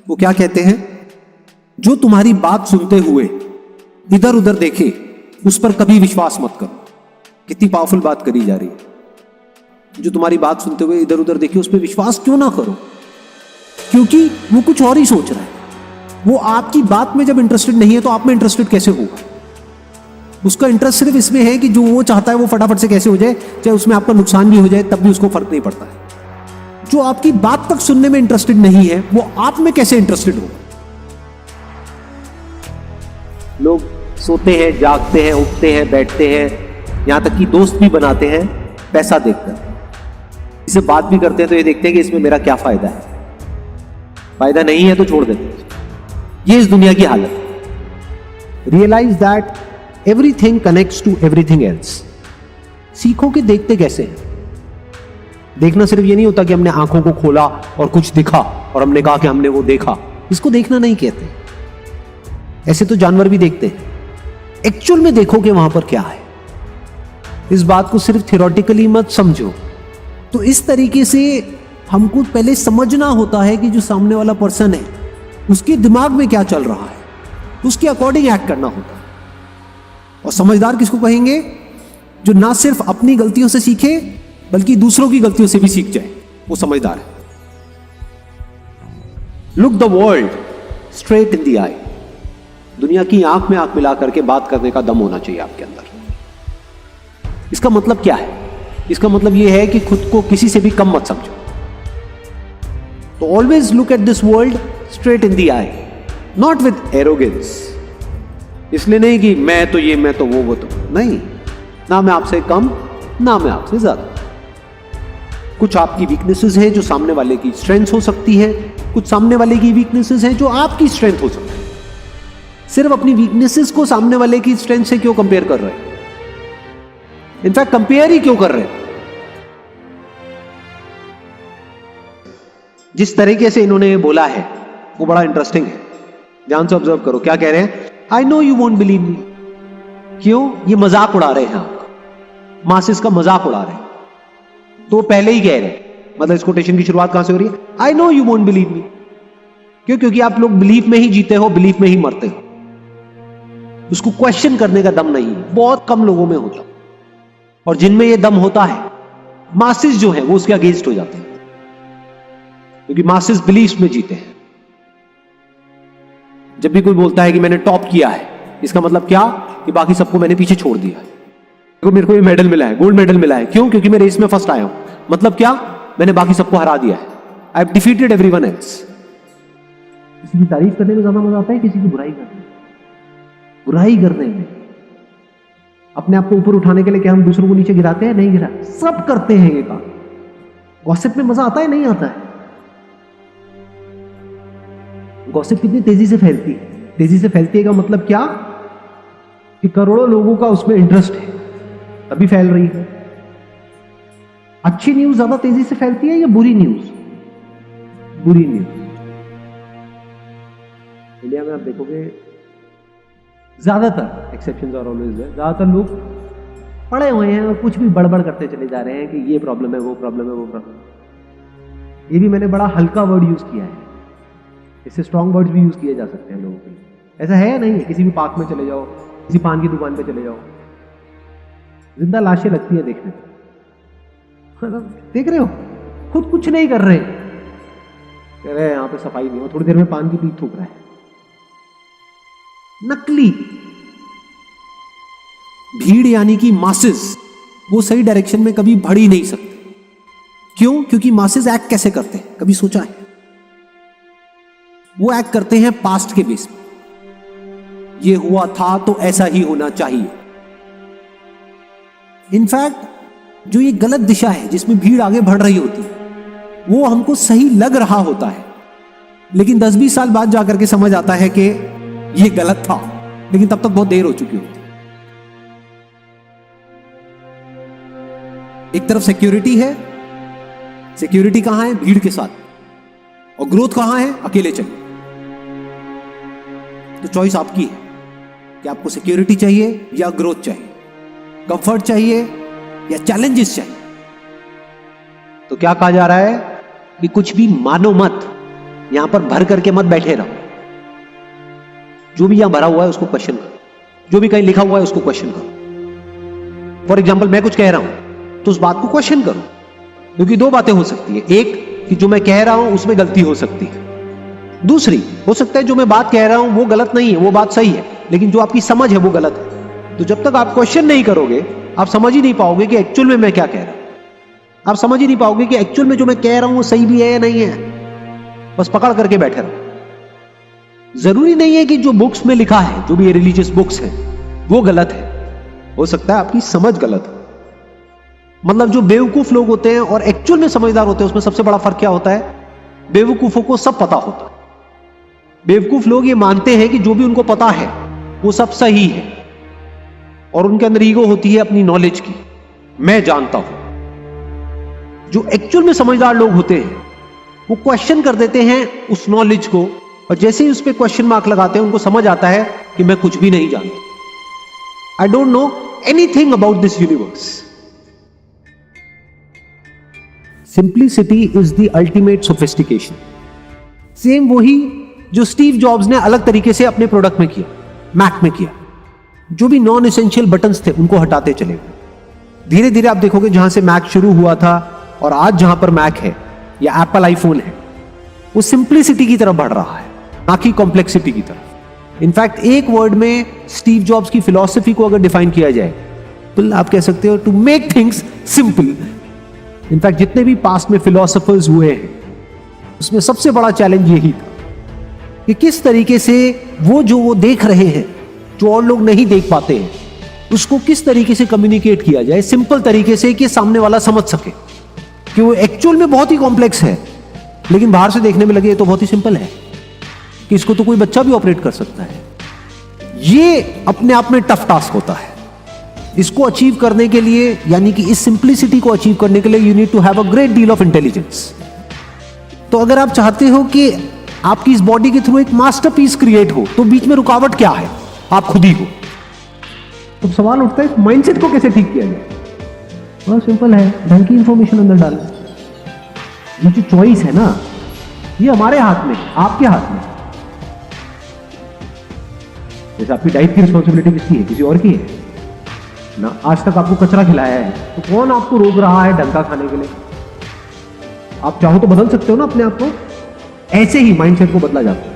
वो क्या कहते हैं, जो तुम्हारी बात सुनते हुए इधर उधर देखे उस पर कभी विश्वास मत करो। कितनी पावरफुल बात करी जा रही है। जो तुम्हारी बात सुनते हुए इधर उधर देखे उस पर विश्वास क्यों ना करो, क्योंकि वो कुछ और ही सोच रहा है। वो आपकी बात में जब इंटरेस्टेड नहीं है तो आप में इंटरेस्टेड कैसे होगा? उसका इंटरेस्ट सिर्फ इसमें है कि जो वो चाहता है वो फटाफट से कैसे हो जाए, चाहे उसमें आपका नुकसान भी हो जाए तब भी उसको फर्क नहीं पड़ता है। जो आपकी बात तक सुनने में इंटरेस्टेड नहीं है वो आप में कैसे इंटरेस्टेड होगा? लोग सोते हैं, जागते हैं, उठते हैं, बैठते हैं, यहां तक कि दोस्त भी बनाते हैं पैसा देखकर। इससे बात भी करते हैं तो ये देखते हैं कि इसमें मेरा क्या फायदा है। फायदा नहीं है तो छोड़ देते हैं। ये इस दुनिया की हालत है। Realise that everything connects to everything else. सीखो कि देखते कैसे हैं। देखना सिर्फ ये नहीं होता कि हमने आंखों को खोला और कुछ दिखा और हमने कहा कि हमने वो देखा। इसको देखना नहीं कहते। ऐसे तो जानवर भी देखते हैं। एक्चुअल में देखो कि वहां पर क्या है। इस बात को सिर्फ थियोरेटिकली मत समझो। तो इस तरीके से हमको पहले समझना होता है कि जो सामने वाला पर्सन है उसके दिमाग में क्या चल रहा है, उसके अकॉर्डिंग एक्ट करना होता है। और समझदार किसको कहेंगे? जो ना सिर्फ अपनी गलतियों से सीखे बल्कि दूसरों की गलतियों से भी सीख जाए, वो समझदार है। Look the world straight in the eye. दुनिया की आंख में आंख मिला करके बात करने का दम होना चाहिए आपके अंदर। इसका मतलब क्या है? इसका मतलब यह है कि खुद को किसी से भी कम मत समझो। तो always look at this world straight in the I, not with arrogance. इसलिए नहीं कि मैं तो ये, मैं तो वो तो नहीं। ना मैं आपसे कम, ना मैं आपसे ज्यादा। कुछ आपकी वीकनेसेस हैं जो सामने वाले की स्ट्रेंथ हो सकती है, कुछ सामने वाले की वीकनेसेस हैं जो आपकी स्ट्रेंथ हो सकती है। सिर्फ अपनी वीकनेसेस को सामने वाले की स्ट्रेंथ से क्यों कंपेयर कर रहे हैं? इनफैक्ट कंपेयर ही क्यों कर रहे हैं? जिस तरीके से इन्होंने बोला है वो बड़ा इंटरेस्टिंग है। ध्यान से ऑब्जर्व करो। क्या कह रहे हैं? I know you won't believe me. क्यों? ये मजाक उड़ा रहे हैं आपका, मासेस का मजाक उड़ा रहे हैं। तो पहले ही कह रहे हैं, मतलब इस कोटेशन की शुरुआत कहां से हो रही है? I know you won't believe me. क्यों? क्योंकि आप लोग बिलीफ में ही जीते हो, बिलीफ में ही मरते हो। उसको क्वेश्चन करने का दम नहीं है, बहुत कम लोगों में होता। और जिनमें यह दम होता है, मासेस जो है वो उसके अगेंस्ट हो जाते हैं, क्योंकि मासेस बिलीफ में जीते हैं। जब भी कोई बोलता है कि मैंने टॉप किया है, इसका मतलब क्या? कि बाकी सबको मैंने पीछे छोड़ दिया है। मेरे को ये मेडल मिला है, गोल्ड मेडल मिला है। क्यों? क्योंकि मैं रेस में फर्स्ट आया हूं। मतलब क्या? मैंने बाकी सबको हरा दिया है। I have defeated everyone else. किसी की तारीफ करने में ज्यादा मजा आता है, किसी की बुराई करने में? बुराई करने में। अपने आप को ऊपर उठाने के लिए क्या हम दूसरों को नीचे गिराते हैं? नहीं गिराते। सब करते हैं ये काम। गॉसिप में मजा आता है? नहीं आता है। गॉसिप कितनी तेजी से फैलती है? तेजी से फैलती है का मतलब क्या? कि करोड़ों लोगों का उसमें इंटरेस्ट है, तभी फैल रही है। अच्छी न्यूज ज्यादा तेजी से फैलती है या बुरी न्यूज? बुरी न्यूज। इंडिया में आप देखोगे ज्यादातर, एक्सेप्शंस आर ऑलवेज देयर, ज्यादातर लोग पढ़े हुए हैं और कुछ भी बड़बड़ करते चले जा रहे हैं कि ये प्रॉब्लम है, वो प्रॉब्लम है, वो प्रॉब्लम। ये भी मैंने बड़ा हल्का वर्ड यूज किया है। इससे स्ट्रॉन्ग वर्ड्स भी यूज किए जा सकते हैं लोगों के लिए। ऐसा है या नहीं है? किसी भी पार्क में चले जाओ, किसी पान की दुकान पे चले जाओ, जिंदा लाशें लगती है देखने में। देख रहे हो, खुद कुछ नहीं कर रहे, कह रहे हैं यहां पे सफाई नहीं हो, थोड़ी देर में पान की पीक थूक रहा है। नकली भीड़ यानी कि मासेस, वो सही डायरेक्शन में कभी बढ़ ही नहीं सकते। क्यों? क्योंकि मासेस एक्ट कैसे करते हैं, कभी सोचा है? वो एक्ट करते हैं पास्ट के बेस पे। ये हुआ था तो ऐसा ही होना चाहिए। इनफैक्ट जो ये गलत दिशा है जिसमें भीड़ आगे बढ़ रही होती है, वो हमको सही लग रहा होता है, लेकिन 10-20 साल बाद जाकर के समझ आता है कि ये गलत था, लेकिन तब तक बहुत देर हो चुकी होती है। एक तरफ सिक्योरिटी है, सिक्योरिटी कहां है? भीड़ के साथ। और ग्रोथ कहां है? अकेले चलिए। तो चॉइस आपकी है कि आपको सिक्योरिटी चाहिए या ग्रोथ चाहिए, कंफर्ट चाहिए या चैलेंजेस चाहिए। तो क्या कहा जा रहा है कि कुछ भी मानो मत, यहां पर भर करके मत बैठे रहो। जो भी यहां भरा हुआ है उसको क्वेश्चन करो, जो भी कहीं लिखा हुआ है उसको क्वेश्चन करो। फॉर एग्जाम्पल मैं कुछ कह रहा हूं तो उस बात को क्वेश्चन करो, क्योंकि दो बातें हो सकती है। एक कि जो मैं कह रहा हूं उसमें गलती हो सकती है, दूसरी हो सकता है जो मैं बात कह रहा हूं वो गलत नहीं है, वो बात सही है, लेकिन जो आपकी समझ है वो गलत है। तो जब तक आप क्वेश्चन नहीं करोगे आप समझ ही नहीं पाओगे कि एक्चुअल में मैं क्या कह रहा हूं। आप समझ ही नहीं पाओगे कि एक्चुअल में जो मैं कह रहा हूं वो सही भी है या नहीं है। बस पकड़ करके बैठे रहो। जरूरी नहीं है कि जो बुक्स में लिखा है, जो भी रिलीजियस बुक्स है, वो गलत है। हो सकता है आपकी समझ गलत हो। मतलब जो बेवकूफ लोग होते हैं और एक्चुअल में समझदार होते हैं उसमें सबसे बड़ा फर्क क्या होता है? बेवकूफों को सब पता होता है। बेवकूफ लोग ये मानते हैं कि जो भी उनको पता है वो सब सही है, और उनके अंदर ईगो होती है अपनी नॉलेज की, मैं जानता हूं। जो एक्चुअल में समझदार लोग होते हैं वो क्वेश्चन कर देते हैं उस नॉलेज को, और जैसे ही उस पर क्वेश्चन मार्क लगाते हैं उनको समझ आता है कि मैं कुछ भी नहीं जानता। I don't know anything about this universe. Simplicity is the ultimate sophistication. Same वही जो स्टीव जॉब्स ने अलग तरीके से अपने प्रोडक्ट में किया, मैक में किया। जो भी नॉन एसेंशियल बटन्स थे उनको हटाते चले गए। धीरे धीरे आप देखोगे जहां से मैक शुरू हुआ था और आज जहां पर मैक है या एप्पल आईफोन है, वो सिंप्लिसिटी की तरफ बढ़ रहा है, ना कि कॉम्प्लेक्सिटी की तरफ। इनफैक्ट एक वर्ड में स्टीव जॉब्स की फिलॉसफी को अगर डिफाइन किया जाए तो आप कह सकते हो to make things simple. In fact जितने भी पास्ट में फिलोसोफर्स हुए हैं उसमें सबसे बड़ा चैलेंज यही था कि किस तरीके से वो देख रहे हैं, जो और लोग नहीं देख पाते हैं, उसको किस तरीके से कम्युनिकेट किया जाए सिंपल तरीके से कि सामने वाला समझ सके कि वो एक्चुअल में बहुत ही कॉम्प्लेक्स है, लेकिन बाहर से देखने में लगे तो बहुत ही सिंपल है, कि इसको तो कोई बच्चा भी ऑपरेट कर सकता है। ये अपने आप में टफ टास्क होता है। इसको अचीव करने के लिए, यानी कि इस सिंप्लिसिटी को अचीव करने के लिए you need to have a great deal of intelligence. तो अगर आप चाहते हो कि आपकी इस बॉडी के थ्रू एक मास्टरपीस क्रिएट हो, तो बीच में रुकावट क्या है? आप खुद ही हो। तो सवाल उठता है माइंडसेट को कैसे ठीक किया जाए? बहुत सिंपल है, ढंग की इंफॉर्मेशन अंदर डालें। ये जो चॉइस है ना, ये हमारे हाथ में, आपके हाथ में। जैसे आपकी डाइट की रिस्पॉन्सिबिलिटी किसकी है? किसी और की है ना। आज तक आपको कचरा खिलाया है तो कौन आपको रोक रहा है ढंग का खाने के लिए? आप चाहो तो बदल सकते हो ना अपने आप को। ऐसे ही माइंडसेट को बदला जाता है।